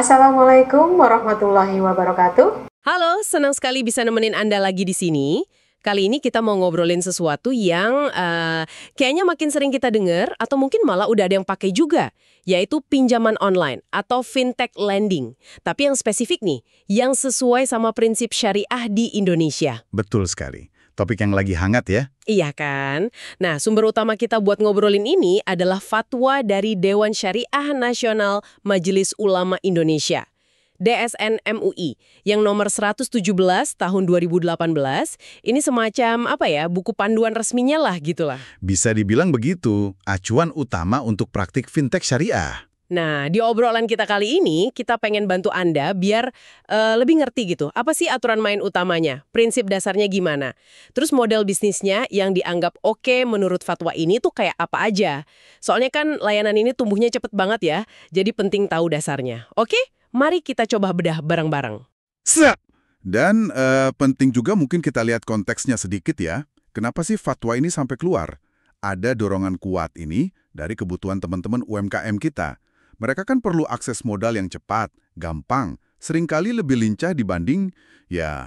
Assalamualaikum warahmatullahi wabarakatuh. Halo, senang sekali bisa nemenin Anda lagi di sini. Kali ini kita mau ngobrolin sesuatu yang kayaknya makin sering kita dengar atau mungkin malah udah ada yang pakai juga, yaitu pinjaman online atau fintech lending. Tapi yang spesifik nih, yang sesuai sama prinsip syariah di Indonesia. Betul sekali. Topik yang lagi hangat ya. Iya kan? Nah, sumber utama kita buat ngobrolin ini adalah fatwa dari Dewan Syariah Nasional Majelis Ulama Indonesia. DSN MUI yang nomor 117 tahun 2018 ini semacam buku panduan resminya lah gitulah. Bisa dibilang begitu, acuan utama untuk praktik fintech syariah. Nah, di obrolan kita kali ini kita pengen bantu Anda biar lebih ngerti gitu. Apa sih aturan main utamanya? Prinsip dasarnya gimana? Terus model bisnisnya yang dianggap oke menurut fatwa ini tuh kayak apa aja? Soalnya kan layanan ini tumbuhnya cepet banget ya, jadi penting tahu dasarnya. Oke? Mari kita coba bedah bareng-bareng. Dan penting juga mungkin kita lihat konteksnya sedikit ya. Kenapa sih fatwa ini sampai keluar? Ada dorongan kuat ini dari kebutuhan teman-teman UMKM kita. Mereka kan perlu akses modal yang cepat, gampang, seringkali lebih lincah dibanding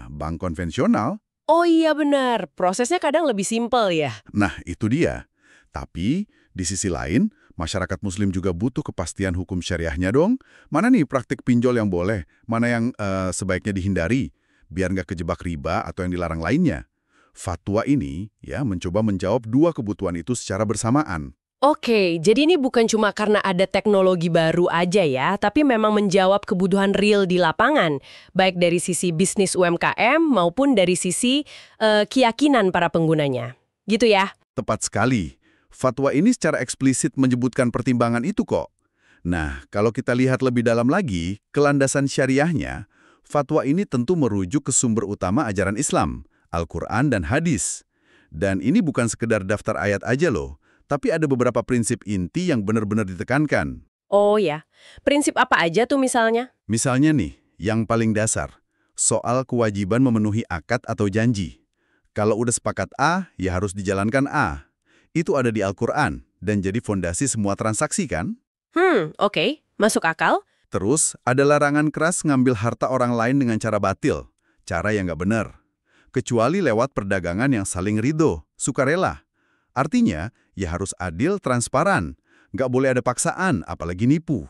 bank konvensional. Oh iya benar, prosesnya kadang lebih simpel ya. Nah, itu dia. Tapi di sisi lain, masyarakat muslim juga butuh kepastian hukum syariahnya dong. Mana nih praktik pinjol yang boleh, mana yang sebaiknya dihindari, biar nggak kejebak riba atau yang dilarang lainnya. Fatwa ini mencoba menjawab dua kebutuhan itu secara bersamaan. Oke, jadi ini bukan cuma karena ada teknologi baru aja ya, tapi memang menjawab kebutuhan real di lapangan, baik dari sisi bisnis UMKM maupun dari sisi keyakinan para penggunanya. Gitu ya? Tepat sekali. Fatwa ini secara eksplisit menyebutkan pertimbangan itu kok. Nah, kalau kita lihat lebih dalam lagi, kelandasan syariahnya, fatwa ini tentu merujuk ke sumber utama ajaran Islam, Al-Quran dan hadis. Dan ini bukan sekedar daftar ayat aja loh, tapi ada beberapa prinsip inti yang benar-benar ditekankan. Oh ya, prinsip apa aja tuh misalnya? Misalnya nih, yang paling dasar, soal kewajiban memenuhi akad atau janji. Kalau udah sepakat A, ya harus dijalankan A. Itu ada di Al-Quran dan jadi fondasi semua transaksi kan? Oke, masuk akal. Terus, ada larangan keras ngambil harta orang lain dengan cara batil, cara yang nggak benar. Kecuali lewat perdagangan yang saling ridho, sukarela. Artinya, ya harus adil, transparan. Nggak boleh ada paksaan, apalagi nipu.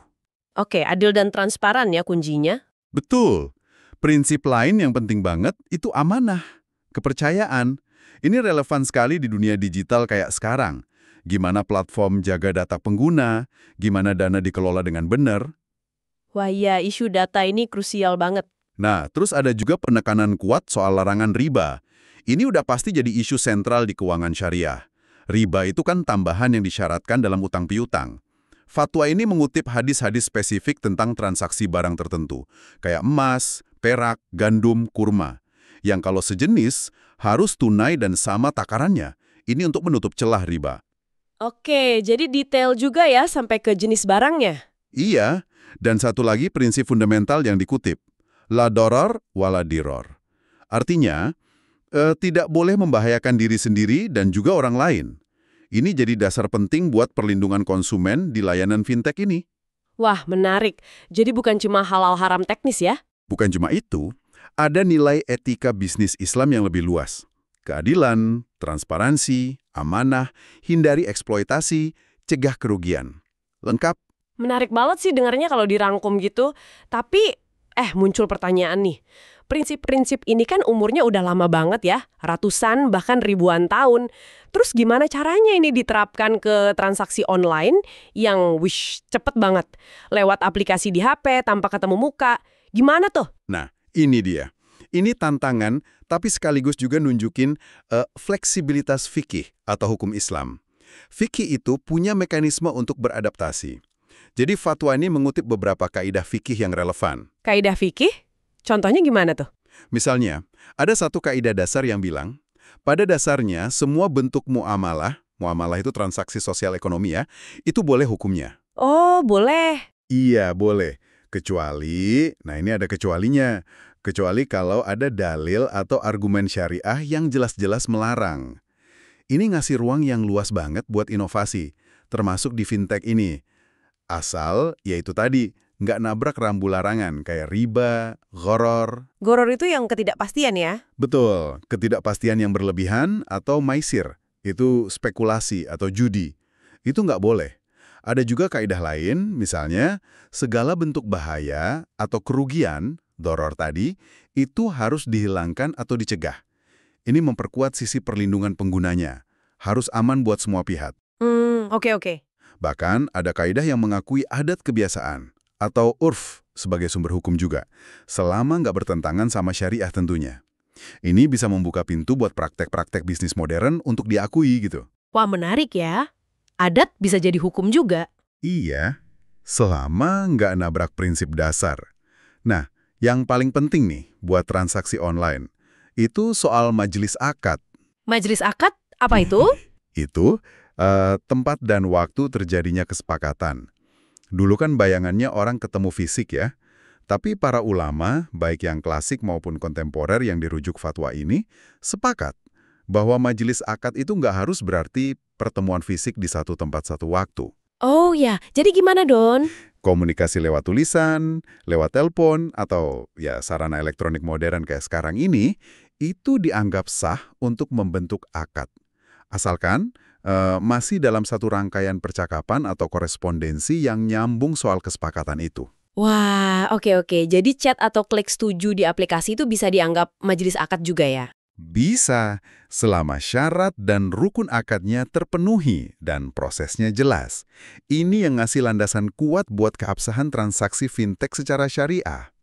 Oke, adil dan transparan ya kuncinya. Betul. Prinsip lain yang penting banget itu amanah, kepercayaan. Ini relevan sekali di dunia digital kayak sekarang. Gimana platform jaga data pengguna, gimana dana dikelola dengan benar. Wah iya, isu data ini krusial banget. Nah, terus ada juga penekanan kuat soal larangan riba. Ini udah pasti jadi isu sentral di keuangan syariah. Riba itu kan tambahan yang disyaratkan dalam utang piutang. Fatwa ini mengutip hadis-hadis spesifik tentang transaksi barang tertentu, kayak emas, perak, gandum, kurma. Yang kalau sejenis, harus tunai dan sama takarannya. Ini untuk menutup celah riba. Oke, jadi detail juga ya sampai ke jenis barangnya. Iya, dan satu lagi prinsip fundamental yang dikutip. La dorar wala diror. Artinya, tidak boleh membahayakan diri sendiri dan juga orang lain. Ini jadi dasar penting buat perlindungan konsumen di layanan fintech ini. Wah, menarik. Jadi bukan cuma halal haram teknis ya? Bukan cuma itu, ada nilai etika bisnis Islam yang lebih luas. Keadilan, transparansi, amanah, hindari eksploitasi, cegah kerugian. Lengkap? Menarik banget sih dengarnya kalau dirangkum gitu. Tapi, muncul pertanyaan nih. Prinsip-prinsip ini kan umurnya udah lama banget ya, ratusan bahkan ribuan tahun. Terus gimana caranya ini diterapkan ke transaksi online yang cepet banget? Lewat aplikasi di HP, tanpa ketemu muka. Gimana tuh? Nah, ini dia. Ini tantangan, tapi sekaligus juga nunjukin fleksibilitas fikih atau hukum Islam. Fikih itu punya mekanisme untuk beradaptasi. Jadi fatwa ini mengutip beberapa kaidah fikih yang relevan. Kaidah fikih? Contohnya gimana tuh? Misalnya, ada satu kaidah dasar yang bilang, pada dasarnya semua bentuk muamalah itu transaksi sosial ekonomi ya, itu boleh hukumnya. Oh, boleh. Iya, boleh. Kecuali, nah ini ada kecualinya. Kecuali kalau ada dalil atau argumen syariah yang jelas-jelas melarang. Ini ngasih ruang yang luas banget buat inovasi, termasuk di fintech ini. Asal, yaitu tadi, nggak nabrak rambu larangan kayak riba, gharar. Gharar itu yang ketidakpastian ya? Betul, ketidakpastian yang berlebihan atau maisir, itu spekulasi atau judi. Itu nggak boleh. Ada juga kaidah lain, misalnya segala bentuk bahaya atau kerugian, doror tadi, itu harus dihilangkan atau dicegah. Ini memperkuat sisi perlindungan penggunanya. Harus aman buat semua pihak. Oke. Bahkan ada kaidah yang mengakui adat kebiasaan atau urf sebagai sumber hukum juga, selama nggak bertentangan sama syariah tentunya. Ini bisa membuka pintu buat praktek-praktek bisnis modern untuk diakui gitu. Wah, menarik ya. Adat bisa jadi hukum juga. Iya, selama nggak nabrak prinsip dasar. Nah, yang paling penting nih buat transaksi online, itu soal majelis akad. Majelis akad, apa itu? Itu tempat dan waktu terjadinya kesepakatan. Dulu kan bayangannya orang ketemu fisik ya, tapi para ulama, baik yang klasik maupun kontemporer yang dirujuk fatwa ini, sepakat bahwa majelis akad itu nggak harus berarti pertemuan fisik di satu tempat satu waktu. Oh ya, jadi gimana, Don? Komunikasi lewat tulisan, lewat telepon, atau ya sarana elektronik modern kayak sekarang ini, itu dianggap sah untuk membentuk akad. Asalkan masih dalam satu rangkaian percakapan atau korespondensi yang nyambung soal kesepakatan itu. Wah, oke. Jadi chat atau klik setuju di aplikasi itu bisa dianggap majelis akad juga ya? Bisa, selama syarat dan rukun akadnya terpenuhi dan prosesnya jelas. Ini yang ngasih landasan kuat buat keabsahan transaksi fintech secara syariah.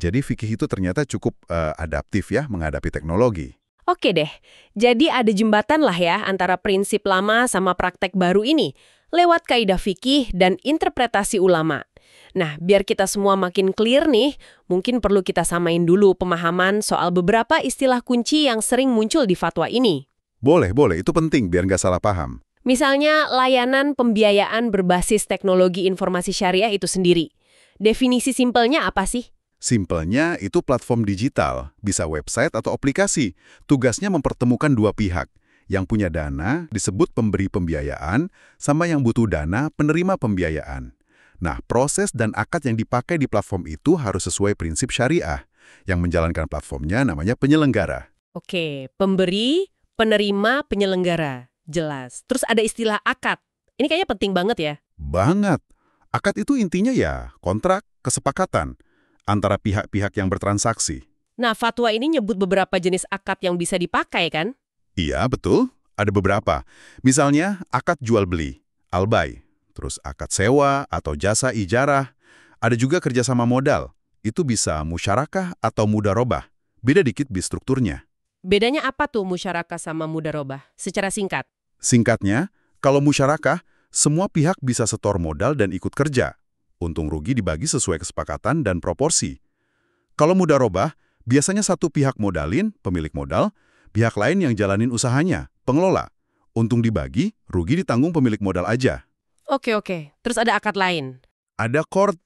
Jadi fikih itu ternyata cukup adaptif ya menghadapi teknologi. Oke deh, jadi ada jembatan lah ya antara prinsip lama sama praktek baru ini, lewat kaidah fikih dan interpretasi ulama. Nah, biar kita semua makin clear nih, mungkin perlu kita samain dulu pemahaman soal beberapa istilah kunci yang sering muncul di fatwa ini. Boleh, itu penting biar nggak salah paham. Misalnya, layanan pembiayaan berbasis teknologi informasi syariah itu sendiri. Definisi simpelnya apa sih? Simpelnya itu platform digital, bisa website atau aplikasi. Tugasnya mempertemukan dua pihak. Yang punya dana disebut pemberi pembiayaan, sama yang butuh dana penerima pembiayaan. Nah, proses dan akad yang dipakai di platform itu harus sesuai prinsip syariah. Yang menjalankan platformnya namanya penyelenggara. Oke, pemberi, penerima, penyelenggara. Jelas. Terus ada istilah akad. Ini kayaknya penting banget ya. Banget. Akad itu intinya ya kontrak, kesepakatan antara pihak-pihak yang bertransaksi. Nah, fatwa ini nyebut beberapa jenis akad yang bisa dipakai kan? Iya, betul. Ada beberapa. Misalnya akad jual-beli, al-bay. Terus akad sewa atau jasa ijarah. Ada juga kerjasama modal. Itu bisa musyarakah atau mudharabah. Beda dikit di strukturnya. Bedanya apa tuh musyarakah sama mudharabah? Secara singkat. Singkatnya, kalau musyarakah, semua pihak bisa setor modal dan ikut kerja. Untung rugi dibagi sesuai kesepakatan dan proporsi. Kalau mudharabah, biasanya satu pihak modalin, pemilik modal, pihak lain yang jalanin usahanya, pengelola. Untung dibagi, rugi ditanggung pemilik modal aja. Oke. Terus ada akad lain. Ada qard,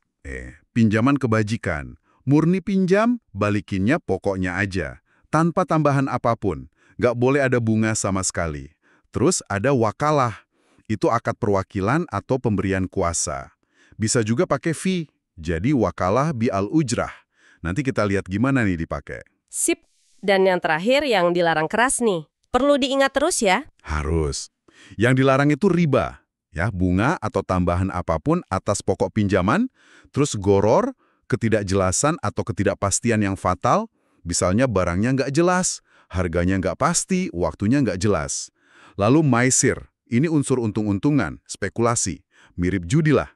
pinjaman kebajikan. Murni pinjam, balikinnya pokoknya aja. Tanpa tambahan apapun. Nggak boleh ada bunga sama sekali. Terus ada wakalah. Itu akad perwakilan atau pemberian kuasa. Bisa juga pakai fee. Jadi wakalah bi al-ujrah. Nanti kita lihat gimana nih dipakai. Sip. Dan yang terakhir yang dilarang keras nih. Perlu diingat terus ya. Harus. Yang dilarang itu riba. Ya, bunga atau tambahan apapun atas pokok pinjaman, terus gharar, ketidakjelasan atau ketidakpastian yang fatal, misalnya barangnya nggak jelas, harganya nggak pasti, waktunya nggak jelas. Lalu maisir, ini unsur untung-untungan, spekulasi, mirip judi lah.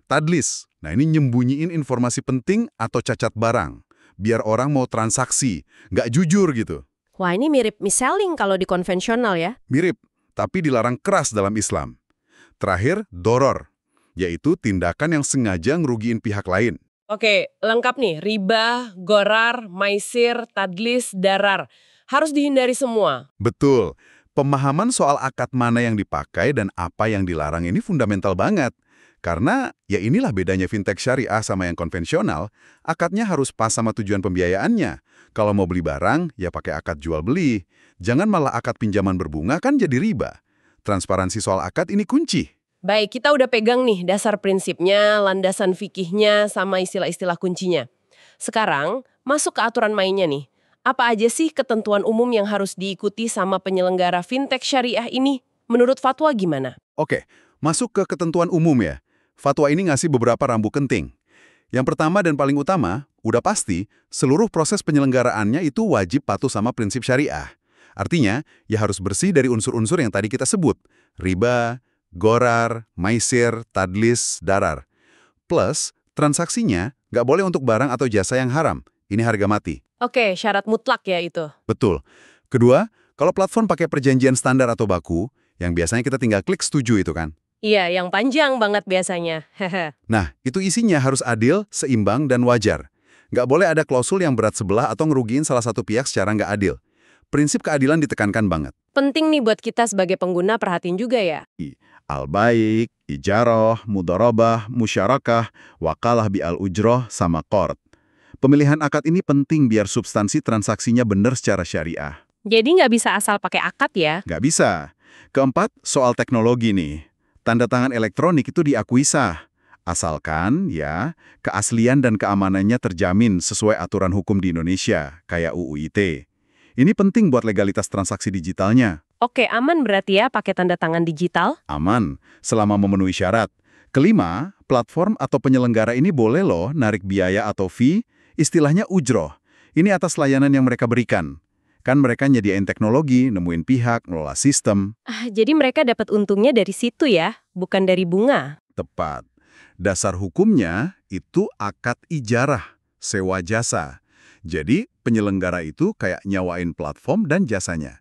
Tadlis, nah ini nyembunyiin informasi penting atau cacat barang, biar orang mau transaksi, nggak jujur gitu. Wah, ini mirip mis-selling kalau di konvensional ya. Mirip, tapi dilarang keras dalam Islam. Terakhir, doror, yaitu tindakan yang sengaja ngerugiin pihak lain. Oke, lengkap nih. Riba, gharar, maisir, tadlis, darar. Harus dihindari semua. Betul. Pemahaman soal akad mana yang dipakai dan apa yang dilarang ini fundamental banget. Karena ya inilah bedanya fintech syariah sama yang konvensional. Akadnya harus pas sama tujuan pembiayaannya. Kalau mau beli barang, ya pakai akad jual beli. Jangan malah akad pinjaman berbunga kan jadi riba. Transparansi soal akad ini kunci. Baik, kita udah pegang nih dasar prinsipnya, landasan fikihnya, sama istilah-istilah kuncinya. Sekarang, masuk ke aturan mainnya nih. Apa aja sih ketentuan umum yang harus diikuti sama penyelenggara fintech syariah ini? Menurut fatwa gimana? Oke, masuk ke ketentuan umum ya. Fatwa ini ngasih beberapa rambu penting. Yang pertama dan paling utama, udah pasti, seluruh proses penyelenggaraannya itu wajib patuh sama prinsip syariah. Artinya, ya harus bersih dari unsur-unsur yang tadi kita sebut. Riba, gorar, maisir, tadlis, darar. Plus, transaksinya nggak boleh untuk barang atau jasa yang haram. Ini harga mati. Oke, syarat mutlak ya itu. Betul. Kedua, kalau platform pakai perjanjian standar atau baku, yang biasanya kita tinggal klik setuju itu kan. Iya, yang panjang banget biasanya. Hehe. Nah, itu isinya harus adil, seimbang, dan wajar. Nggak boleh ada klausul yang berat sebelah atau ngerugiin salah satu pihak secara nggak adil. Prinsip keadilan ditekankan banget. Penting nih buat kita sebagai pengguna perhatiin juga ya. Al-baik, ijarah, mudharabah, musyarakah, wakalah bi al-ujroh, sama qard. Pemilihan akad ini penting biar substansi transaksinya benar secara syariah. Jadi nggak bisa asal pakai akad ya? Nggak bisa. Keempat, soal teknologi nih. Tanda tangan elektronik itu diakui sah. Asalkan, ya, keaslian dan keamanannya terjamin sesuai aturan hukum di Indonesia, kayak UU ITE. Ini penting buat legalitas transaksi digitalnya. Oke, aman berarti ya pakai tanda tangan digital? Aman, selama memenuhi syarat. Kelima, platform atau penyelenggara ini boleh loh narik biaya atau fee, istilahnya ujroh. Ini atas layanan yang mereka berikan. Kan mereka nyediain teknologi, nemuin pihak, ngelola sistem. Jadi mereka dapat untungnya dari situ ya, bukan dari bunga. Tepat. Dasar hukumnya itu akad ijarah, sewa jasa. Jadi penyelenggara itu kayak nyawain platform dan jasanya.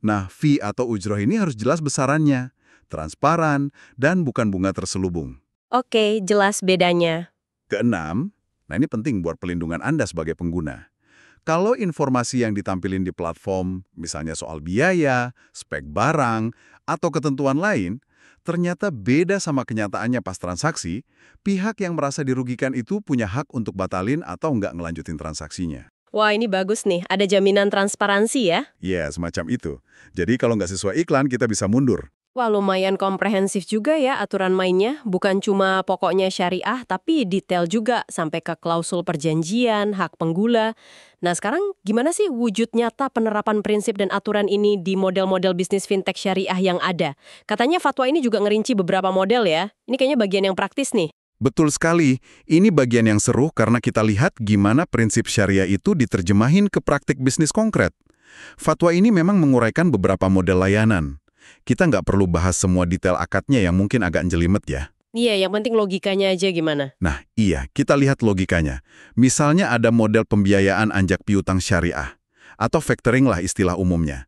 Nah, fee atau ujroh ini harus jelas besarannya, transparan, dan bukan bunga terselubung. Oke, jelas bedanya. Keenam, nah ini penting buat pelindungan Anda sebagai pengguna. Kalau informasi yang ditampilin di platform, misalnya soal biaya, spek barang, atau ketentuan lain, ternyata beda sama kenyataannya pas transaksi, pihak yang merasa dirugikan itu punya hak untuk batalin atau nggak ngelanjutin transaksinya. Wah, ini bagus nih, ada jaminan transparansi ya. Ya, semacam itu. Jadi kalau nggak sesuai iklan, kita bisa mundur. Wah, lumayan komprehensif juga ya aturan mainnya. Bukan cuma pokoknya syariah, tapi detail juga sampai ke klausul perjanjian, hak pengguna. Nah, sekarang gimana sih wujud nyata penerapan prinsip dan aturan ini di model-model bisnis fintech syariah yang ada? Katanya fatwa ini juga ngerinci beberapa model ya. Ini kayaknya bagian yang praktis nih. Betul sekali. Ini bagian yang seru karena kita lihat gimana prinsip syariah itu diterjemahin ke praktik bisnis konkret. Fatwa ini memang menguraikan beberapa model layanan. Kita nggak perlu bahas semua detail akadnya yang mungkin agak jelimet ya. Iya, yang penting logikanya aja gimana. Nah, iya, kita lihat logikanya. Misalnya ada model pembiayaan anjak piutang syariah, atau factoring lah istilah umumnya.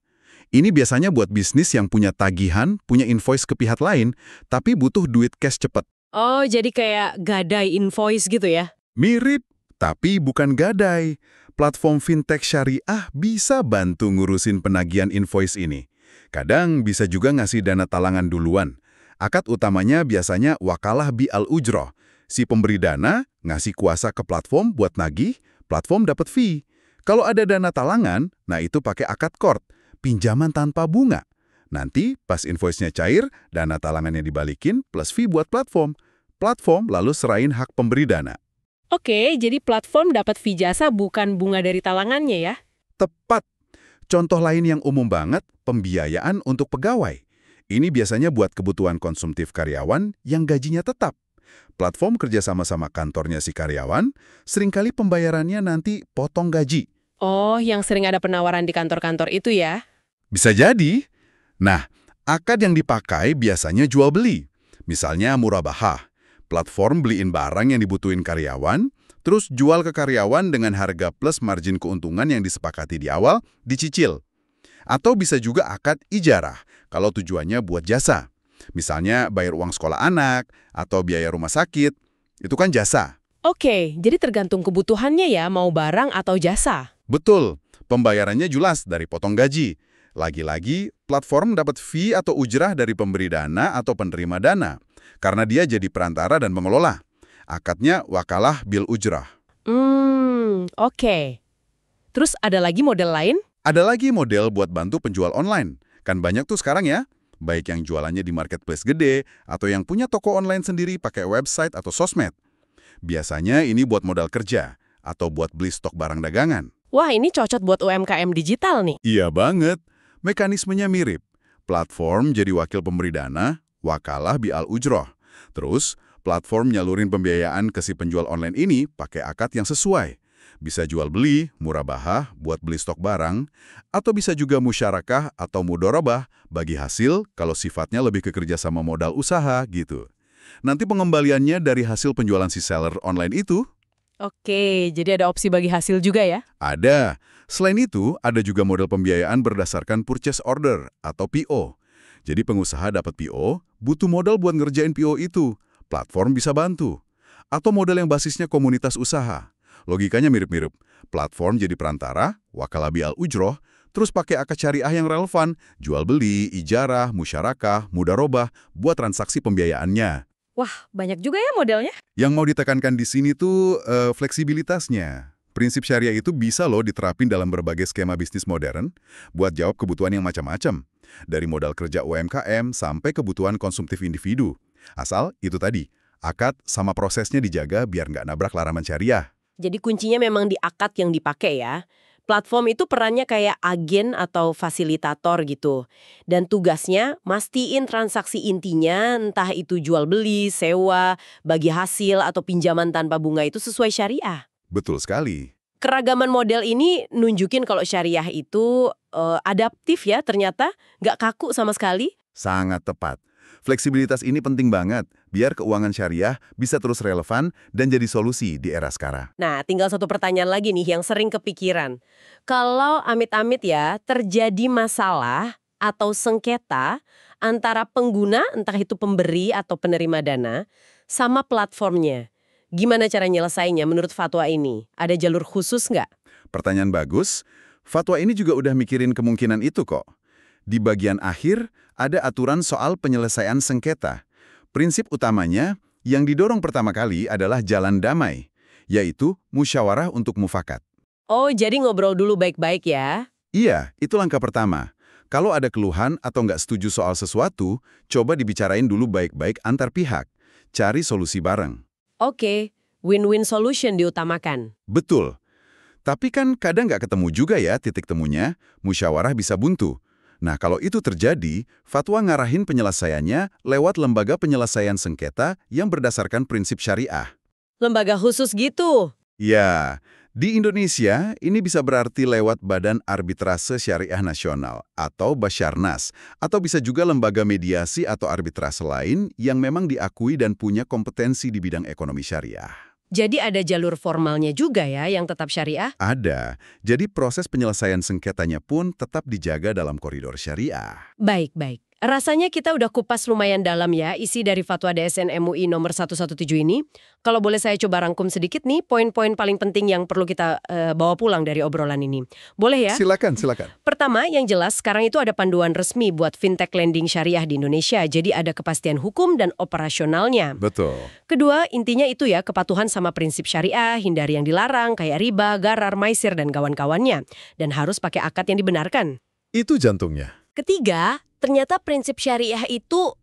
Ini biasanya buat bisnis yang punya tagihan, punya invoice ke pihak lain, tapi butuh duit cash cepat. Oh, jadi kayak gadai invoice gitu ya? Mirip, tapi bukan gadai. Platform fintech syariah bisa bantu ngurusin penagihan invoice ini. Kadang bisa juga ngasih dana talangan duluan. Akad utamanya biasanya wakalah bi al-ujroh. Si pemberi dana ngasih kuasa ke platform buat nagih, platform dapat fee. Kalau ada dana talangan, nah itu pakai akad qard, pinjaman tanpa bunga. Nanti pas invoice-nya cair, dana talangannya dibalikin plus fee buat platform. Platform lalu serahin hak pemberi dana. Oke, jadi platform dapat fee jasa bukan bunga dari talangannya ya? Tepat. Contoh lain yang umum banget, pembiayaan untuk pegawai. Ini biasanya buat kebutuhan konsumtif karyawan yang gajinya tetap. Platform kerja sama-sama kantornya si karyawan, seringkali pembayarannya nanti potong gaji. Oh, yang sering ada penawaran di kantor-kantor itu ya? Bisa jadi. Nah, akad yang dipakai biasanya jual beli. Misalnya murabahah. Platform beliin barang yang dibutuhin karyawan, terus jual ke karyawan dengan harga plus margin keuntungan yang disepakati di awal, dicicil. Atau bisa juga akad ijarah, kalau tujuannya buat jasa. Misalnya bayar uang sekolah anak, atau biaya rumah sakit, itu kan jasa. Oke, jadi tergantung kebutuhannya ya, mau barang atau jasa. Betul, pembayarannya jelas dari potong gaji. Lagi-lagi, platform dapat fee atau ujrah dari pemberi dana atau penerima dana, karena dia jadi perantara dan mengelola. Akadnya wakalah bil ujrah. Oke. Terus ada lagi model lain? Ada lagi model buat bantu penjual online. Kan banyak tuh sekarang ya. baik yang jualannya di marketplace gede atau yang punya toko online sendiri pakai website atau sosmed. Biasanya ini buat modal kerja atau buat beli stok barang dagangan. Wah, ini cocok buat UMKM digital nih. Iya banget. Mekanismenya mirip. Platform jadi wakil pemberi dana, wakalah bi'al ujroh. Terus, platform nyalurin pembiayaan ke si penjual online ini pakai akad yang sesuai. Bisa jual beli, murabahah buat beli stok barang, atau bisa juga musyarakah atau mudorobah bagi hasil kalau sifatnya lebih ke kerjasama modal usaha gitu. Nanti pengembaliannya dari hasil penjualan si seller online itu. Oke, jadi ada opsi bagi hasil juga ya? Ada. Selain itu, ada juga model pembiayaan berdasarkan purchase order atau PO. Jadi pengusaha dapat PO, butuh modal buat ngerjain PO itu. Platform bisa bantu. Atau model yang basisnya komunitas usaha. Logikanya mirip-mirip. Platform jadi perantara, wakalah bi'al ujroh, terus pakai akad syariah yang relevan, jual beli, ijarah, musyarakah, mudharabah, buat transaksi pembiayaannya. Wah, banyak juga ya modelnya. Yang mau ditekankan di sini tuh fleksibilitasnya. Prinsip syariah itu bisa loh diterapin dalam berbagai skema bisnis modern buat jawab kebutuhan yang macam-macam. Dari modal kerja UMKM sampai kebutuhan konsumtif individu. Asal itu tadi, akad sama prosesnya dijaga biar nggak nabrak larangan syariah. Jadi kuncinya memang di akad yang dipakai ya. Platform itu perannya kayak agen atau fasilitator gitu. Dan tugasnya mastiin transaksi intinya, entah itu jual beli, sewa, bagi hasil, atau pinjaman tanpa bunga itu sesuai syariah. Betul sekali. Keragaman model ini nunjukin kalau syariah itu adaptif ya ternyata, nggak kaku sama sekali. Sangat tepat. Fleksibilitas ini penting banget, biar keuangan syariah bisa terus relevan dan jadi solusi di era sekarang. Nah, tinggal satu pertanyaan lagi nih yang sering kepikiran. Kalau amit-amit ya terjadi masalah atau sengketa antara pengguna, entah itu pemberi atau penerima dana, sama platformnya. Gimana cara nyelesainnya menurut fatwa ini? Ada jalur khusus nggak? Pertanyaan bagus. Fatwa ini juga udah mikirin kemungkinan itu kok. Di bagian akhir, ada aturan soal penyelesaian sengketa. Prinsip utamanya, yang didorong pertama kali adalah jalan damai, yaitu musyawarah untuk mufakat. Oh, jadi ngobrol dulu baik-baik ya? Iya, itu langkah pertama. Kalau ada keluhan atau nggak setuju soal sesuatu, coba dibicarain dulu baik-baik antar pihak. Cari solusi bareng. Oke, win-win solution diutamakan. Betul. Tapi kan kadang nggak ketemu juga ya titik temunya, musyawarah bisa buntu. Nah, kalau itu terjadi, fatwa ngarahin penyelesaiannya lewat lembaga penyelesaian sengketa yang berdasarkan prinsip syariah. Lembaga khusus gitu? Ya, di Indonesia ini bisa berarti lewat Badan Arbitrase Syariah Nasional atau Basyarnas, atau bisa juga lembaga mediasi atau arbitrase lain yang memang diakui dan punya kompetensi di bidang ekonomi syariah. Jadi ada jalur formalnya juga ya yang tetap syariah? Ada. Jadi proses penyelesaian sengketanya pun tetap dijaga dalam koridor syariah. Baik-baik. Rasanya kita udah kupas lumayan dalam ya isi dari fatwa DSN MUI nomor 117 ini. Kalau boleh saya coba rangkum sedikit nih poin-poin paling penting yang perlu kita bawa pulang dari obrolan ini. Boleh ya? Silakan. Pertama, yang jelas sekarang itu ada panduan resmi buat fintech lending syariah di Indonesia. Jadi ada kepastian hukum dan operasionalnya. Betul. Kedua, intinya itu ya kepatuhan sama prinsip syariah, hindari yang dilarang kayak riba, gharar, maisir, dan kawan-kawannya. Dan harus pakai akad yang dibenarkan. Itu jantungnya. Ketiga, ternyata prinsip syariah itu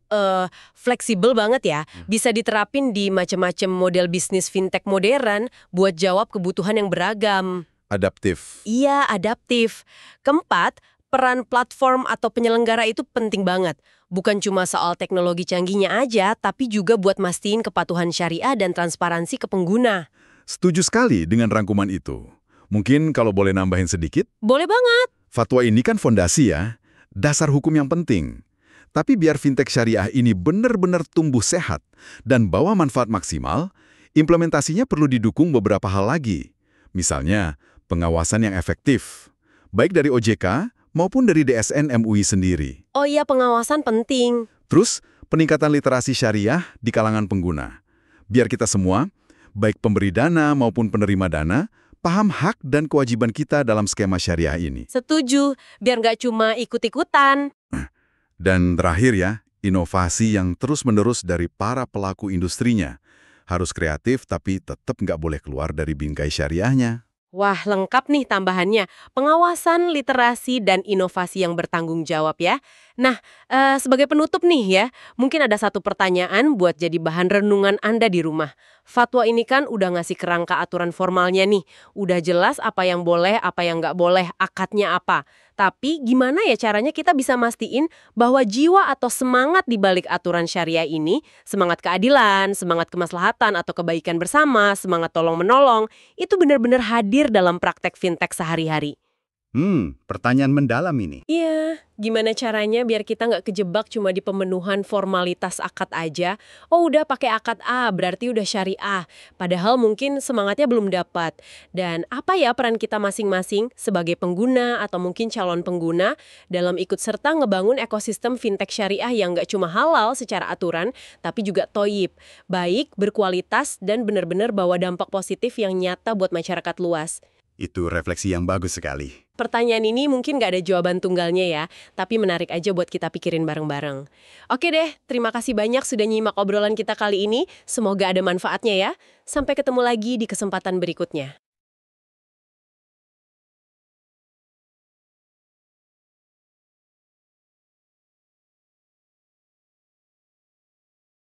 fleksibel banget ya. Bisa diterapin di macam-macam model bisnis fintech modern buat jawab kebutuhan yang beragam. Adaptif. Iya, adaptif. Keempat, peran platform atau penyelenggara itu penting banget. Bukan cuma soal teknologi canggihnya aja, tapi juga buat mastiin kepatuhan syariah dan transparansi ke pengguna. Setuju sekali dengan rangkuman itu. Mungkin kalau boleh nambahin sedikit? Boleh banget. Fatwa ini kan fondasi ya, dasar hukum yang penting. Tapi biar fintech syariah ini benar-benar tumbuh sehat dan bawa manfaat maksimal, implementasinya perlu didukung beberapa hal lagi. Misalnya, pengawasan yang efektif, baik dari OJK maupun dari DSN MUI sendiri. Oh iya, pengawasan penting. Terus, peningkatan literasi syariah di kalangan pengguna. Biar kita semua, baik pemberi dana maupun penerima dana, paham hak dan kewajiban kita dalam skema syariah ini. Setuju, biar nggak cuma ikut-ikutan. Dan terakhir ya, inovasi yang terus-menerus dari para pelaku industrinya. Harus kreatif tapi tetap nggak boleh keluar dari bingkai syariahnya. Wah, lengkap nih tambahannya. Pengawasan, literasi, dan inovasi yang bertanggung jawab ya. Nah, sebagai penutup nih ya, mungkin ada satu pertanyaan buat jadi bahan renungan Anda di rumah. Fatwa ini kan udah ngasih kerangka aturan formalnya nih. Udah jelas apa yang boleh, apa yang nggak boleh, akadnya apa. Tapi gimana ya caranya kita bisa mastiin bahwa jiwa atau semangat di balik aturan syariah ini, semangat keadilan, semangat kemaslahatan atau kebaikan bersama, semangat tolong-menolong, itu benar-benar hadir dalam praktek fintech sehari-hari. Pertanyaan mendalam ini. Iya, gimana caranya biar kita nggak kejebak cuma di pemenuhan formalitas akad aja? Oh, udah pakai akad A, berarti udah syariah. Padahal mungkin semangatnya belum dapat. Dan apa ya peran kita masing-masing sebagai pengguna atau mungkin calon pengguna dalam ikut serta ngebangun ekosistem fintech syariah yang nggak cuma halal secara aturan, tapi juga toyib. Baik, berkualitas, dan benar-benar bawa dampak positif yang nyata buat masyarakat luas. Itu refleksi yang bagus sekali. Pertanyaan ini mungkin nggak ada jawaban tunggalnya ya, tapi menarik aja buat kita pikirin bareng-bareng. Oke deh, terima kasih banyak sudah nyimak obrolan kita kali ini. Semoga ada manfaatnya ya. Sampai ketemu lagi di kesempatan berikutnya.